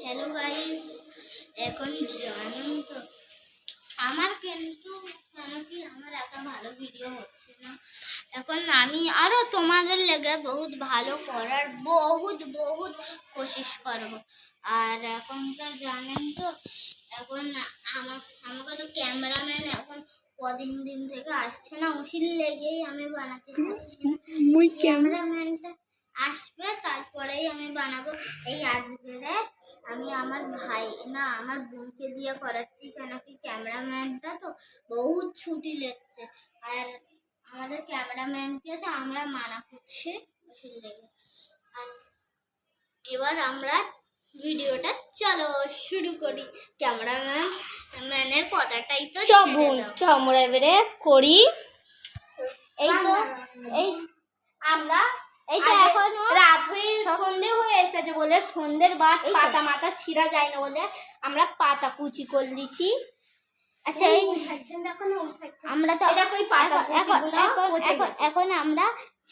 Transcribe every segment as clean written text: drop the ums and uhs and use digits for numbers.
Hello guys, এখন জানেন তো আমার কিন্তু কেন কি আমার এত ভালো ভিডিও হচ্ছে না। এখন আমি আরো তোমাদের লেগে বহুত ভালো করার বহুত কোশিশ করব। আর এখন তো জানেন তো এখন আমাকে তো ক্যামেরাম্যান এখন কদিন থেকে আসছে না, ওষুধ লেগেই আমি বানাতে পারছি না। ক্যামেরাম্যানটা আসবে তারপরেই আমি বানাবো। এই আজকে আমি আমার ভাই না আমার বোনকে দিয়ে করাচ্ছি, কেন কি ক্যামেরাম্যানটা তো বহুত ছুটি লেগছে। আর আমাদের ক্যামেরাম্যানকে তো আমরা মানা করছি ওষুধ লেগে। আর এবার আমরা ভিডিওটা চলো শুরু করি। ক্যামেরাম্যানের কথাটাই তো আমরা এবারে করি। এই তো আমরা এই তো এখন রাত হয়ে সন্ধে হয়ে এসেছে বলে সন্ধ্যের বাদ পাতা মাথা ছিঁড়া যায় না বলে আমরা পাতা কুচি করে দিচ্ছি। আচ্ছা আমরা তো এখন আমরা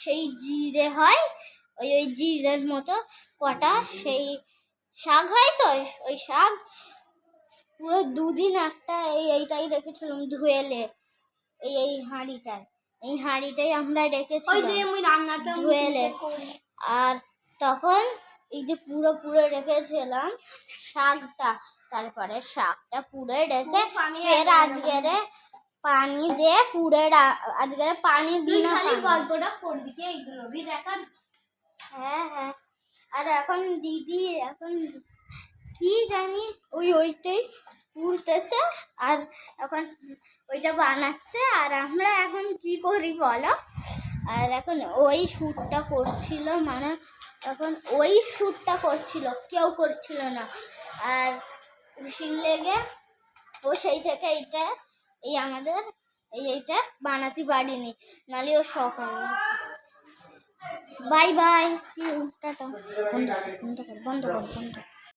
সেই জিরে হয় ওই জিরের মতো কটা সেই শাক হয়, তো ওই শাক পুরো দুদিন একটা এইটাই রেখেছিলাম ধুয়েলে এই হাঁড়িটাই আমরা রেখেছিলাম ধুয়েলে। আর তখন এই যে পুরো রেখেছিলাম শাকটা, তারপরে শাকটা পুরো রেখে ফের আজকের পানি দিয়ে আজকের পানি দিয়ে গল্পটা করবি কি এইগুলো দেখা। হ্যাঁ আর এখন দিদি এখন কি জানি ওইটাই পুড়তেছে আর এখন ওইটা বানাচ্ছে। আর আমরা এখন কি করি বলো। আর এখন ওই শ্যুটটা করছিল, মানে এখন ওই শ্যুটটা করছিল, কেউ করছিল না। আর উশির লেগে ও সেই থেকে আমাদের এইটা বানাতে পারিনি, নাহলে ও শখ হবে। বাই বাই, সি ইউ, টাটা। বন্ধ কর।